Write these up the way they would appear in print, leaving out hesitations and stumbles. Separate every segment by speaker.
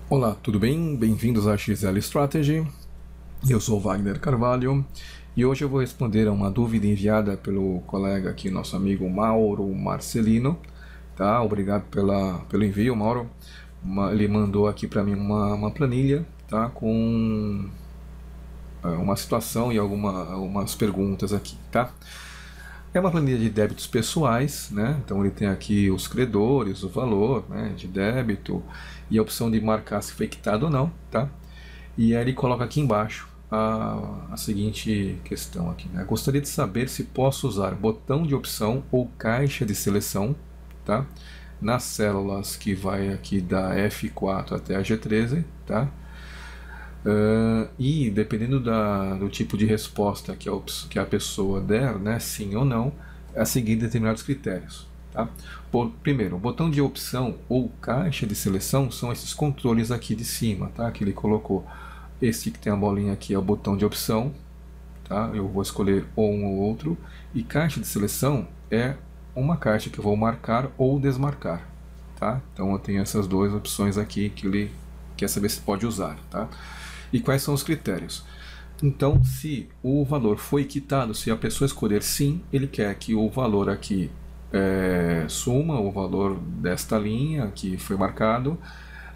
Speaker 1: Olá, tudo bem? Bem-vindos à XL Strategy. Eu sou Wagner Carvalho e hoje eu vou responder a uma dúvida enviada pelo colega aqui, nosso amigo Mauro Marcelino. Tá? Obrigado pelo envio, Mauro. Ele mandou aqui para mim uma planilha, tá? Com uma situação e algumas perguntas aqui, tá? É uma planilha de débitos pessoais, né? Então ele tem aqui os credores, o valor, né, de débito e a opção de marcar se foi quitado ou não, tá? E aí ele coloca aqui embaixo a seguinte questão aqui, né? Gostaria de saber se posso usar botão de opção ou caixa de seleção, tá? Nas células que vai aqui da F4 até a G13, tá? E dependendo do tipo de resposta que a pessoa der, né, sim ou não, a seguir determinados critérios. Tá? Primeiro, o botão de opção ou caixa de seleção são esses controles aqui de cima, tá? Que ele colocou. Esse que tem a bolinha aqui é o botão de opção, tá? Eu vou escolher um ou outro. E caixa de seleção é uma caixa que eu vou marcar ou desmarcar, tá? Então eu tenho essas duas opções aqui que ele quer saber se pode usar, tá? E quais são os critérios? Então, se o valor foi quitado, se a pessoa escolher sim, ele quer que o valor aqui suma o valor desta linha que foi marcado,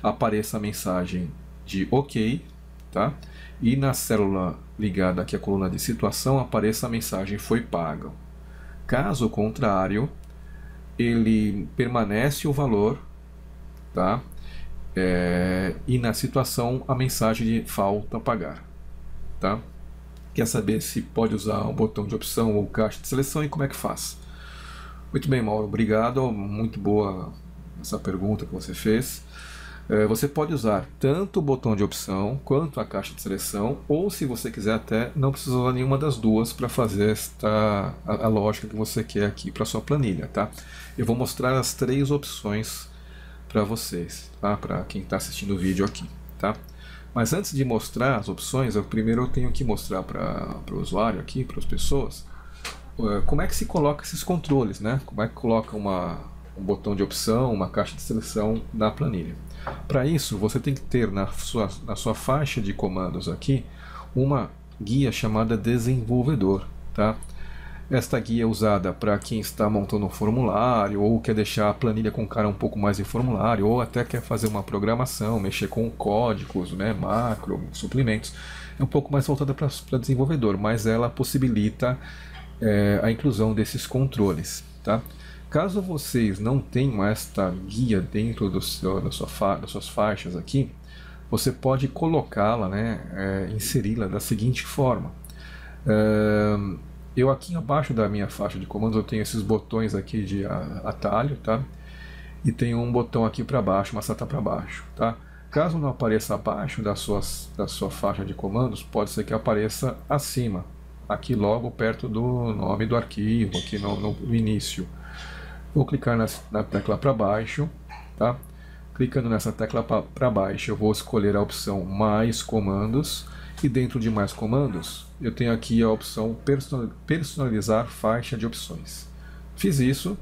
Speaker 1: apareça a mensagem de OK, tá? E na célula ligada aqui à coluna de situação apareça a mensagem foi pago. Caso contrário, ele permanece o valor, tá? E na situação a mensagem de falta pagar, tá? Quer saber se pode usar o botão de opção ou caixa de seleção e como é que faz? Muito bem, Mauro, obrigado, muito boa essa pergunta que você fez. Você pode usar tanto o botão de opção quanto a caixa de seleção, ou se você quiser até não precisa usar nenhuma das duas para fazer a lógica que você quer aqui para sua planilha, tá? Eu vou mostrar as três opções para vocês, tá? Para quem está assistindo o vídeo aqui, tá? Mas antes de mostrar as opções, primeiro eu tenho que mostrar para o usuário aqui, para as pessoas, como é que se coloca esses controles, né? Como é que coloca um botão de opção, uma caixa de seleção na planilha. Para isso, você tem que ter na sua faixa de comandos aqui uma guia chamada desenvolvedor, tá? Esta guia é usada para quem está montando um formulário ou quer deixar a planilha com cara um pouco mais de formulário ou até quer fazer uma programação, mexer com códigos, né, macro, suplementos. É um pouco mais voltada para desenvolvedor, mas ela possibilita a inclusão desses controles, tá? Caso vocês não tenham esta guia dentro das suas faixas aqui, você pode colocá-la, né, inseri-la da seguinte forma. Eu aqui abaixo da minha faixa de comandos eu tenho esses botões aqui de atalho, tá? E tenho um botão aqui para baixo, uma seta para baixo, tá? Caso não apareça abaixo da sua faixa de comandos, pode ser que apareça acima, aqui logo perto do nome do arquivo, aqui no início. Vou clicar na tecla para baixo, tá? Clicando nessa tecla para baixo, eu vou escolher a opção mais comandos. E dentro de mais comandos, eu tenho aqui a opção personalizar faixa de opções. Fiz isso.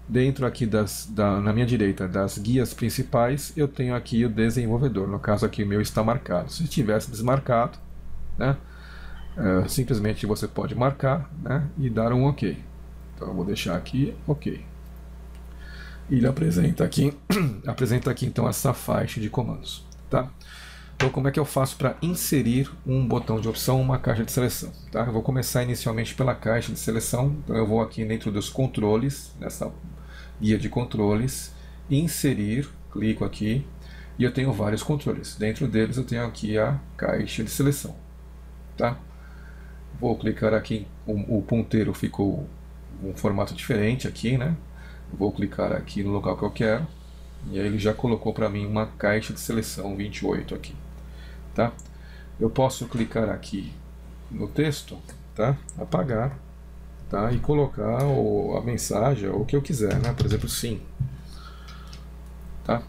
Speaker 1: Dentro aqui na minha direita das guias principais, eu tenho aqui o desenvolvedor. No caso aqui o meu está marcado. Se tivesse desmarcado, né, simplesmente você pode marcar, né, e dar um OK. Então eu vou deixar aqui OK. Ele apresenta aqui então essa faixa de comandos, tá? Então, como é que eu faço para inserir um botão de opção, uma caixa de seleção? Tá? Eu vou começar inicialmente pela caixa de seleção. Então, eu vou aqui dentro dos controles, nessa guia de controles, inserir, clico aqui, e eu tenho vários controles. Dentro deles eu tenho aqui a caixa de seleção. Tá? Vou clicar aqui, o ponteiro ficou um formato diferente aqui, né? Vou clicar aqui no local que eu quero. E aí ele já colocou para mim uma caixa de seleção 28 aqui, tá? Eu posso clicar aqui no texto, tá? Apagar, tá? E colocar a mensagem ou o que eu quiser, né? Por exemplo, sim, tá?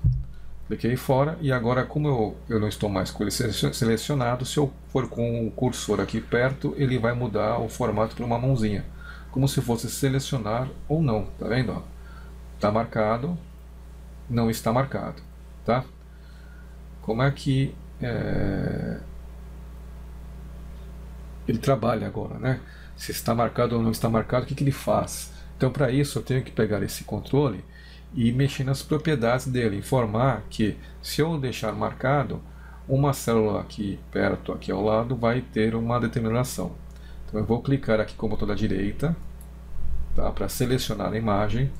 Speaker 1: Cliquei fora e agora, como eu não estou mais com ele selecionado, se eu for com o cursor aqui perto, ele vai mudar o formato para uma mãozinha, como se fosse selecionar ou não, tá vendo? Tá marcado, não está marcado, tá? como é que ele trabalha agora, né? Se está marcado ou não está marcado, o que ele faz? Então, para isso, eu tenho que pegar esse controle e mexer nas propriedades dele, informar que se eu deixar marcado, uma célula aqui perto, aqui ao lado, vai ter uma determinação. Então eu vou clicar aqui com o botão da direita, tá, para selecionar a imagem,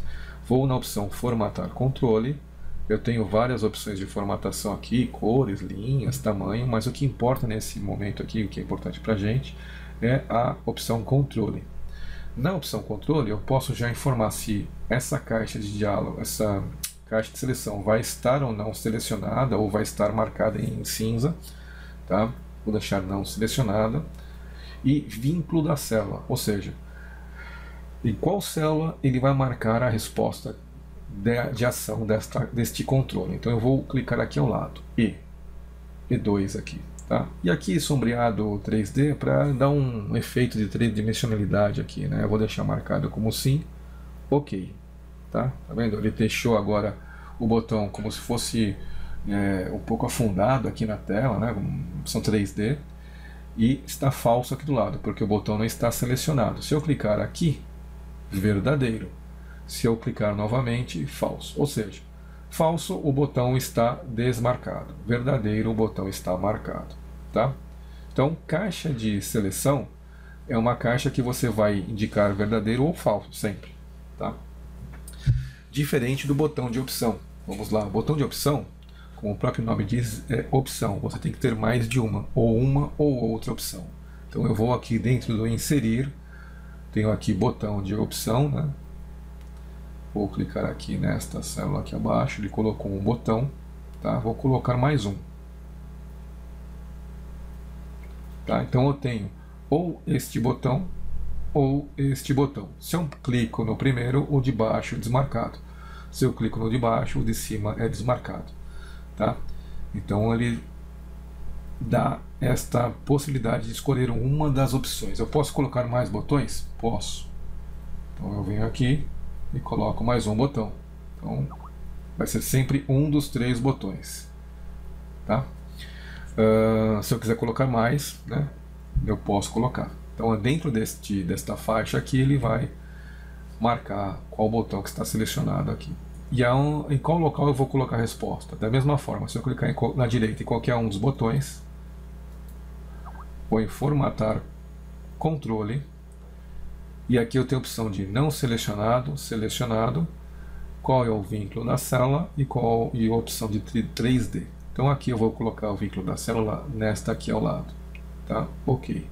Speaker 1: vou na opção formatar controle, eu tenho várias opções de formatação aqui, cores, linhas, tamanho, mas o que importa nesse momento aqui, o que é importante para a gente, é a opção controle. Na opção controle, eu posso já informar se essa caixa de diálogo, essa caixa de seleção vai estar ou não selecionada, ou vai estar marcada em cinza, tá? Vou deixar não selecionada. E vínculo da célula, ou seja, em qual célula ele vai marcar a resposta de ação deste controle. Então eu vou clicar aqui ao lado, E2 aqui. Tá? E aqui sombreado 3D para dar um efeito de tridimensionalidade aqui, né? Eu vou deixar marcado como sim, ok, tá? Tá vendo? Ele deixou agora o botão como se fosse um pouco afundado aqui na tela, né? São 3D, e está falso aqui do lado, porque o botão não está selecionado. Se eu clicar aqui, verdadeiro. Se eu clicar novamente, falso. Ou seja, falso, o botão está desmarcado. Verdadeiro, o botão está marcado. Tá? Então, caixa de seleção é uma caixa que você vai indicar verdadeiro ou falso, sempre. Tá? Diferente do botão de opção. Vamos lá, o botão de opção, como o próprio nome diz, é opção. Você tem que ter mais de uma ou outra opção. Então eu vou aqui dentro do inserir, tenho aqui botão de opção, né? Vou clicar aqui nesta célula aqui abaixo, ele colocou um botão, tá? Vou colocar mais um. Tá? Então eu tenho ou este botão ou este botão. Se eu clico no primeiro, o de baixo é desmarcado. Se eu clico no de baixo, o de cima é desmarcado. Tá? Então ele dá esta possibilidade de escolher uma das opções. Eu posso colocar mais botões? Posso. Então eu venho aqui e coloco mais um botão. Então vai ser sempre um dos 3 botões. Tá? Se eu quiser colocar mais, né, eu posso colocar. Então dentro desta faixa aqui ele vai marcar qual botão que está selecionado aqui. E em qual local eu vou colocar a resposta. Da mesma forma, se eu clicar na direita em qualquer um dos botões, vou em formatar controle, e aqui eu tenho a opção de não selecionado, selecionado, qual é o vínculo da célula e a opção de 3D. Então aqui eu vou colocar o vínculo da célula nesta aqui ao lado. Tá? Ok.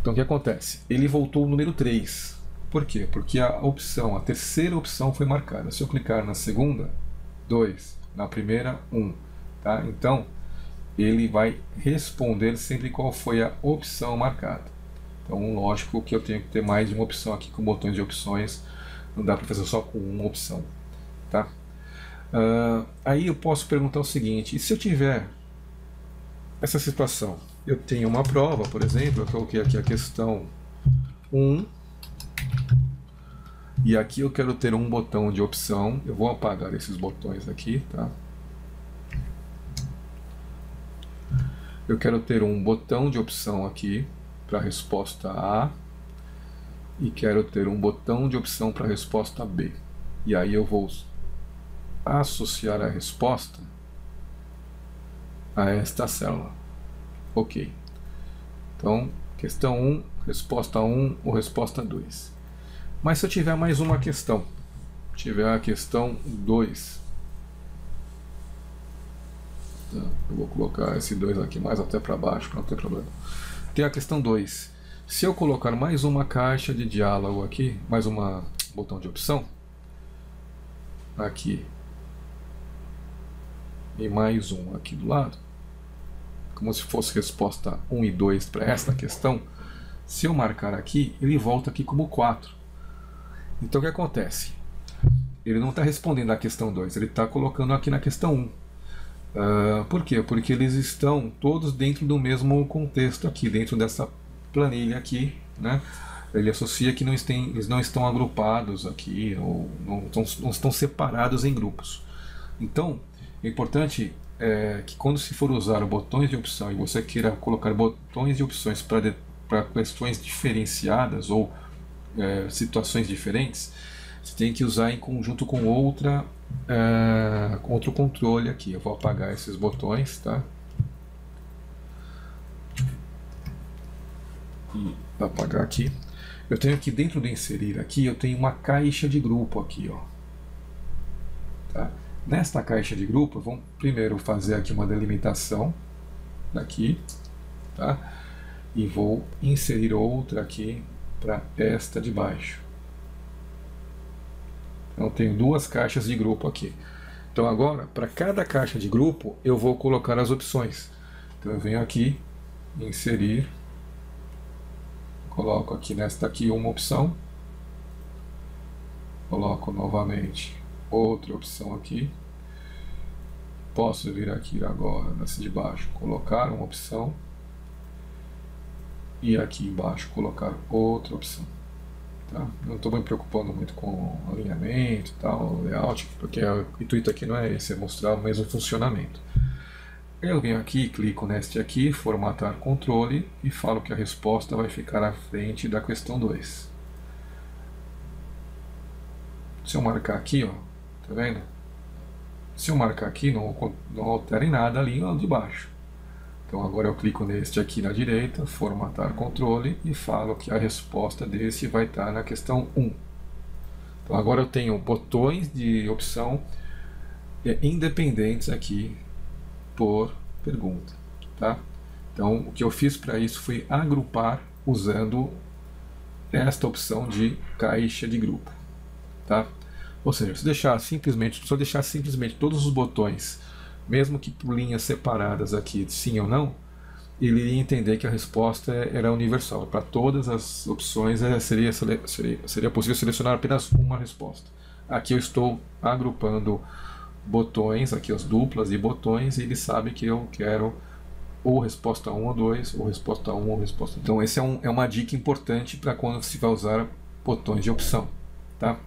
Speaker 1: Então o que acontece? Ele voltou o número 3. Por quê? Porque a terceira opção foi marcada. Se eu clicar na segunda, 2. Na primeira, 1. Tá? Então ele vai responder sempre qual foi a opção marcada. Então lógico que eu tenho que ter mais de uma opção aqui com botões de opções. Não dá para fazer só com uma opção. Tá? Aí eu posso perguntar o seguinte: e se eu tiver essa situação? Eu tenho uma prova, por exemplo, eu coloquei aqui a questão 1, e aqui eu quero ter um botão de opção. Eu vou apagar esses botões aqui, tá? Eu quero ter um botão de opção aqui para a resposta A, e quero ter um botão de opção para a resposta B. E aí eu vou associar a resposta a esta célula. Ok. Então, questão 1, resposta 1 ou resposta 2. Mas se eu tiver mais uma questão, tiver a questão 2, tá, eu vou colocar esse 2 aqui mais até para baixo, para não ter problema. Tem a questão 2. Se eu colocar mais uma caixa de diálogo aqui, mais um botão de opção, aqui, e mais um aqui do lado, como se fosse resposta 1 e 2 para esta questão, se eu marcar aqui, ele volta aqui como 4. Então o que acontece? Ele não está respondendo à questão 2, ele está colocando aqui na questão 1. Por quê? Porque eles estão todos dentro do mesmo contexto aqui, dentro dessa planilha aqui, né? Ele associa que eles não estão agrupados aqui, ou não estão separados em grupos. Então, é importante que quando se for usar botões de opção e você queira colocar botões de opções para questões diferenciadas ou situações diferentes, você tem que usar em conjunto com outro controle aqui. Eu vou apagar esses botões, tá? Vou apagar aqui. Eu tenho aqui dentro do inserir aqui, eu tenho uma caixa de grupo aqui, ó. Tá? Nesta caixa de grupo, vamos primeiro fazer aqui uma delimitação daqui, tá? E vou inserir outra aqui para esta de baixo. Então tenho duas caixas de grupo aqui. Então agora, para cada caixa de grupo, eu vou colocar as opções. Então eu venho aqui, inserir, coloco aqui nesta aqui uma opção, coloco novamente outra opção aqui, posso vir aqui agora nessa de baixo, colocar uma opção, e aqui embaixo colocar outra opção. Tá? Não estou me preocupando muito com alinhamento e tal, layout, porque o intuito aqui não é esse, é mostrar o mesmo funcionamento. Eu venho aqui, clico neste aqui, formatar controle, e falo que a resposta vai ficar à frente da questão 2. Se eu marcar aqui, ó, tá vendo? Se eu marcar aqui, não altera em nada a linha de baixo. Então agora eu clico neste aqui na direita, formatar controle, e falo que a resposta desse vai estar na questão 1. Então agora eu tenho botões de opção independentes aqui por pergunta, tá? Então o que eu fiz para isso foi agrupar usando esta opção de caixa de grupo, tá? Ou seja, se eu deixar simplesmente todos os botões, mesmo que por linhas separadas aqui, sim ou não, ele iria entender que a resposta era universal. Para todas as opções seria possível selecionar apenas uma resposta. Aqui eu estou agrupando botões, aqui as duplas de botões, e ele sabe que eu quero ou resposta 1 ou 2, ou resposta 1 ou resposta 2. Então essa é uma dica importante para quando se vai usar botões de opção, tá?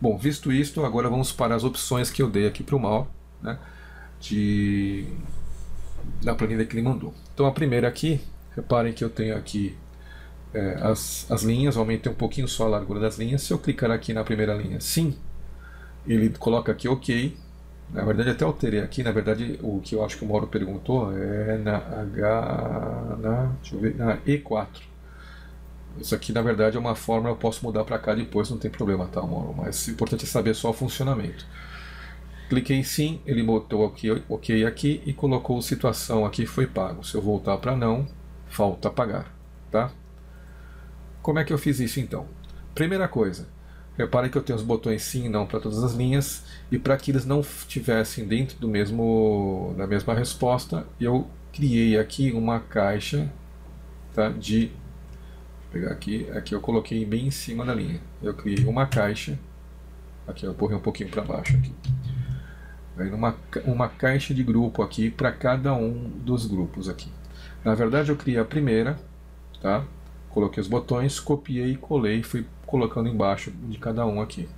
Speaker 1: Bom, visto isto, agora vamos para as opções que eu dei aqui para o Mauro, né, da planilha que ele mandou. Então a primeira aqui, reparem que eu tenho aqui as linhas, aumentei um pouquinho só a largura das linhas. Se eu clicar aqui na primeira linha, sim, ele coloca aqui OK. Na verdade até alterei aqui, na verdade o que eu acho que o Mauro perguntou é deixa eu ver, na E4. Isso aqui na verdade é uma fórmula, eu posso mudar para cá depois, não tem problema, tá, Mauro? Mas o importante é saber só o funcionamento. Cliquei em sim, ele botou OK aqui e colocou situação aqui, foi pago. Se eu voltar para não, falta pagar, tá? Como é que eu fiz isso então? Primeira coisa, repare que eu tenho os botões sim e não para todas as linhas, e para que eles não estivessem dentro da mesma resposta, eu criei aqui uma caixa, tá, Deixa eu pegar aqui eu coloquei bem em cima da linha. Eu criei uma caixa, aqui eu empurrei um pouquinho para baixo aqui. Uma caixa de grupo aqui para cada um dos grupos aqui. Na verdade eu criei a primeira, tá? Coloquei os botões, copiei e colei, fui colocando embaixo de cada um aqui.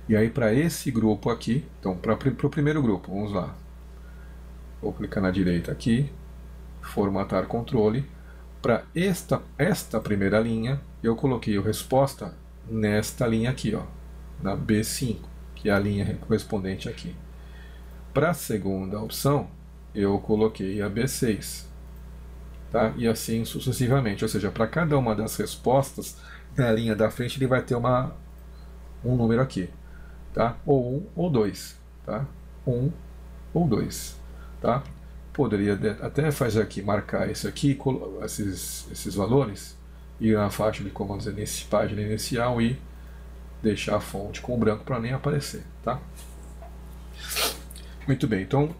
Speaker 1: E aí para esse grupo aqui, então para o primeiro grupo, vamos lá. Vou clicar na direita aqui, formatar controle. Para esta primeira linha, eu coloquei a resposta nesta linha aqui, ó, na B5, que é a linha correspondente aqui. Para a segunda opção, eu coloquei a B6, tá? E assim sucessivamente, ou seja, para cada uma das respostas, na linha da frente ele vai ter um número aqui, tá? Ou 1 ou 2, tá? 1 ou 2, tá? Poderia até fazer aqui, marcar isso aqui, esses valores, ir na faixa de comandos página inicial e deixar a fonte com o branco para nem aparecer, tá? Muito bem, então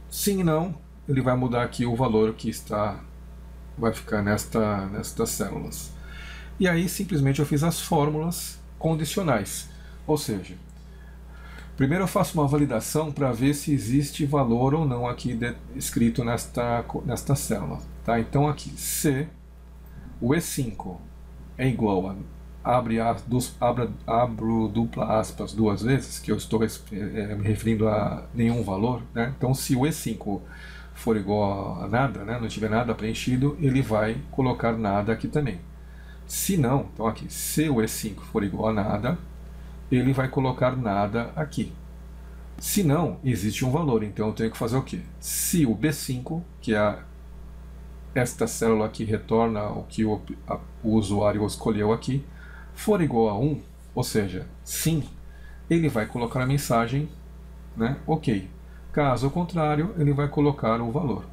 Speaker 1: sim e não, ele vai mudar aqui o valor que vai ficar nestas células. E aí simplesmente eu fiz as fórmulas condicionais, ou seja, primeiro eu faço uma validação para ver se existe valor ou não aqui escrito nesta célula, tá? Então aqui, se o E5 é igual a abro dupla aspas duas vezes, que eu estou me referindo a nenhum valor, né? Então, se o E5 for igual a nada, né, não tiver nada preenchido, ele vai colocar nada aqui também. Se não, então aqui, se o E5 for igual a nada, ele vai colocar nada aqui. Se não, existe um valor, então eu tenho que fazer o quê? Se o B5, que é esta célula aqui retorna o que o usuário escolheu aqui, for igual a 1, ou seja, sim, ele vai colocar a mensagem, né, ok. Caso contrário, ele vai colocar o valor.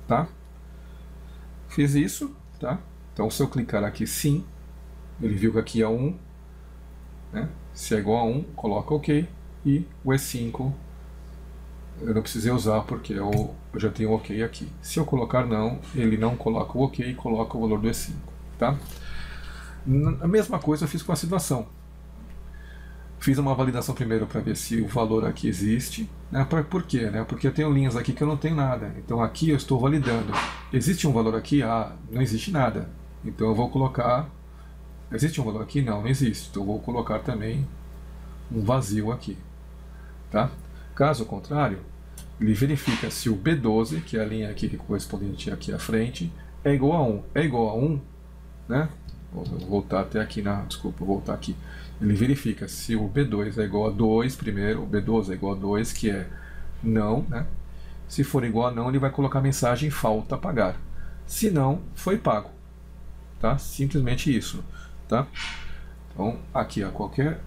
Speaker 1: Tá? Fiz isso, tá? Então, se eu clicar aqui sim, ele viu que aqui é 1, né? Se é igual a 1, coloca ok, e o E5 eu não precisei usar porque eu já tenho o ok aqui. Se eu colocar não, ele não coloca o ok e coloca o valor do E5. Tá? A mesma coisa eu fiz com a situação. Fiz uma validação primeiro para ver se o valor aqui existe. Né? Por quê? Né? Porque eu tenho linhas aqui que eu não tenho nada. Então aqui eu estou validando. Existe um valor aqui? Ah, não existe nada. Então eu vou colocar... Existe um valor aqui? Não, não existe. Então eu vou colocar também um vazio aqui. Tá? Caso contrário, ele verifica se o B12, que é a linha aqui correspondente aqui à frente, é igual a 1. É igual a 1, né? Vou voltar até aqui desculpa, vou voltar aqui. Ele verifica se o B2 é igual a 2 primeiro, o B12 é igual a 2, que é não, né? Se for igual a não, ele vai colocar a mensagem falta pagar. Se não, foi pago. Tá? Simplesmente isso, tá? Então, aqui, a qualquer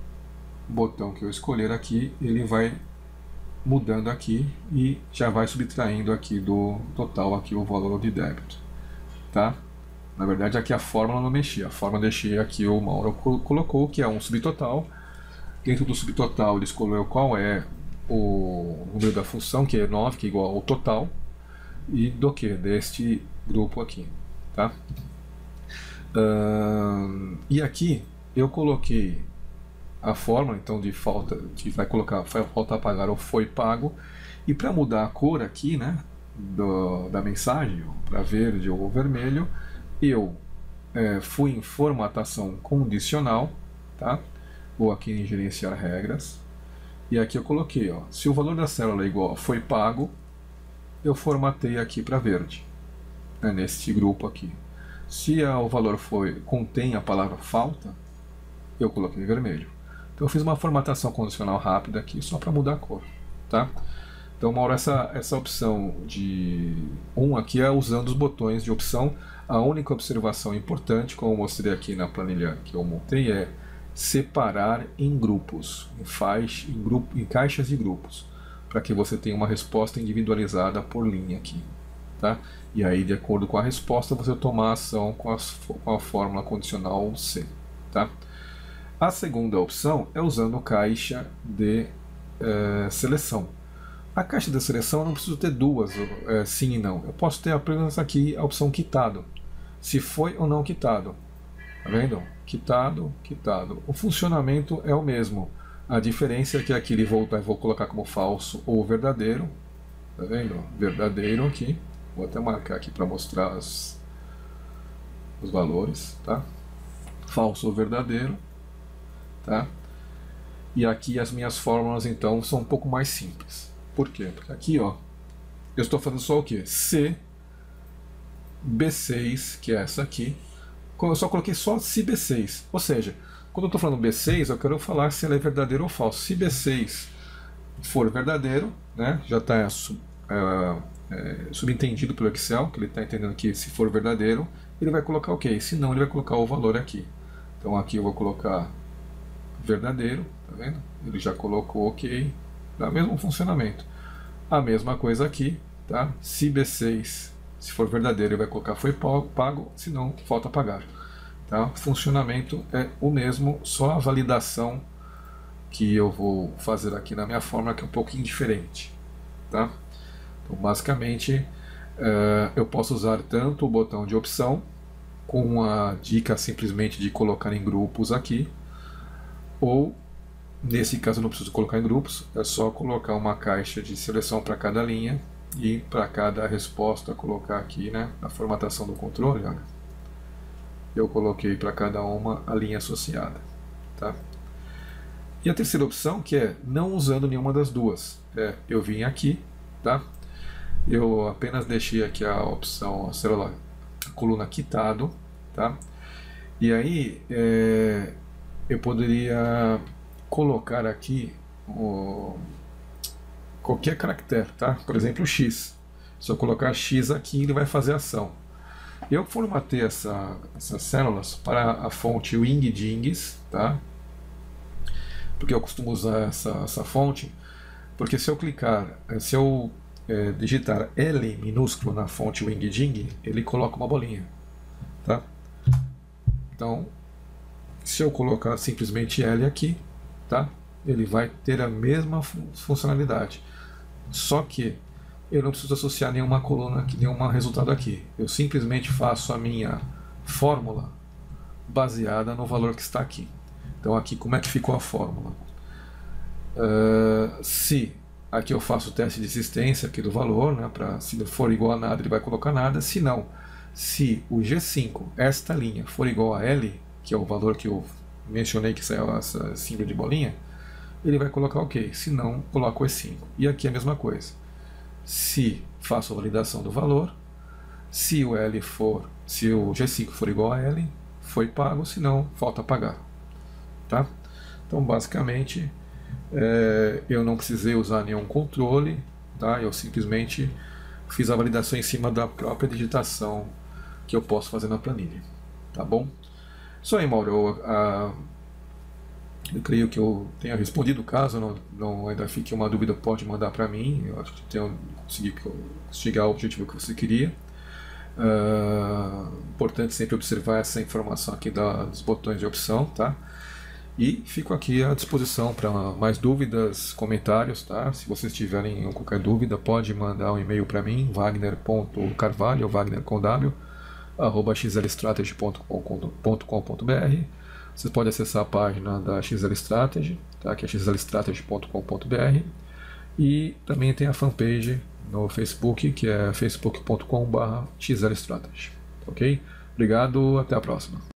Speaker 1: botão que eu escolher aqui, ele vai mudando aqui e já vai subtraindo aqui do total aqui o valor de débito, tá? Na verdade aqui a fórmula não mexia, a fórmula deixei aqui, o Mauro colocou que é um subtotal. Dentro do subtotal ele escolheu qual é o número da função, que é 9, que é igual ao total, e do que? Deste grupo aqui, tá? E aqui eu coloquei a fórmula, então, de falta, que vai colocar falta a pagar ou foi pago, e para mudar a cor aqui, né, da mensagem, para verde ou vermelho, eu fui em formatação condicional, tá? Vou aqui em gerenciar regras, e aqui eu coloquei, ó, se o valor da célula é igual a foi pago, eu formatei aqui para verde, né, neste grupo aqui. Se o valor contém a palavra falta, eu coloquei vermelho. Então eu fiz uma formatação condicional rápida aqui, só para mudar a cor, tá? Então, Mauro, essa opção de 1 aqui é usando os botões de opção. A única observação importante, como eu mostrei aqui na planilha que eu montei, é separar em grupos, em caixas de grupos, para que você tenha uma resposta individualizada por linha aqui, tá? E aí, de acordo com a resposta, você tomar a ação com a fórmula condicional C, tá? A segunda opção é usando caixa de seleção. A caixa de seleção eu não preciso ter duas, sim e não. Eu posso ter apenas aqui a opção quitado. Se foi ou não quitado. Tá vendo? Quitado, quitado. O funcionamento é o mesmo. A diferença é que aqui ele vou colocar como falso ou verdadeiro. Tá vendo? Verdadeiro aqui. Vou até marcar aqui para mostrar os valores. Tá? Falso ou verdadeiro. Tá? E aqui as minhas fórmulas então são um pouco mais simples. Por quê? Porque aqui, ó, eu estou fazendo só o quê? C, B6, que é essa aqui. Eu só coloquei só se B6. Ou seja, quando eu estou falando B6, eu quero falar se ela é verdadeiro ou falso. Se B6 for verdadeiro, né, já está subentendido pelo Excel, que ele está entendendo que se for verdadeiro, ele vai colocar ok. Se não, ele vai colocar o valor aqui. Então aqui eu vou colocar verdadeiro, tá vendo? Ele já colocou ok, dá o mesmo funcionamento. A mesma coisa aqui, tá? Se B6, se for verdadeiro, ele vai colocar foi pago, se não, falta pagar. Tá? O funcionamento é o mesmo, só a validação que eu vou fazer aqui na minha fórmula, que é um pouquinho diferente. Tá? Então, basicamente, eu posso usar tanto o botão de opção, com a dica simplesmente de colocar em grupos aqui, ou, nesse caso, eu não preciso colocar em grupos, é só colocar uma caixa de seleção para cada linha e para cada resposta colocar aqui, né, a formatação do controle. Olha. eu coloquei para cada uma a linha associada, tá? E a terceira opção, que é não usando nenhuma das duas, eu vim aqui, tá? Eu apenas deixei aqui a opção, sei lá, a coluna quitado, tá? E aí eu poderia colocar aqui qualquer caractere, tá? Por exemplo, o X. Se eu colocar X aqui, ele vai fazer ação. Eu formatei essas células para a fonte Wingdings, tá? Porque eu costumo usar essa fonte, porque se eu digitar L minúsculo na fonte Wingding, ele coloca uma bolinha, tá? Então, se eu colocar simplesmente L aqui, tá? Ele vai ter a mesma funcionalidade, só que eu não preciso associar nenhuma coluna aqui, nenhum resultado aqui. Eu simplesmente faço a minha fórmula baseada no valor que está aqui. Então aqui como é que ficou a fórmula? Se aqui eu faço o teste de existência aqui do valor, né, se não for igual a nada ele vai colocar nada, se não, se o G5, esta linha, for igual a L, que é o valor que eu mencionei que saiu essa símbolo de bolinha, ele vai colocar OK, se não, coloca o E5. E aqui é a mesma coisa. Se faço a validação do valor, se o G5 for igual a L, foi pago, se não, falta pagar, tá? Então basicamente eu não precisei usar nenhum controle, tá? Eu simplesmente fiz a validação em cima da própria digitação que eu posso fazer na planilha, tá bom? Isso aí, Mauro, eu creio que eu tenha respondido. Caso não ainda fique uma dúvida, pode mandar para mim. Eu acho que consegui chegar ao objetivo que você queria. Importante sempre observar essa informação aqui dos botões de opção, tá? E fico aqui à disposição para mais dúvidas, comentários, tá? Se vocês tiverem qualquer dúvida, pode mandar um e-mail para mim, wagner.carvalho, Wagner com W, @xlstrategy.com.br. Vocês podem acessar a página da XL Strategy, tá? Que é xlstrategy.com.br, e também tem a fanpage no Facebook, que é facebook.com/xlstrategy. Ok? Obrigado, até a próxima.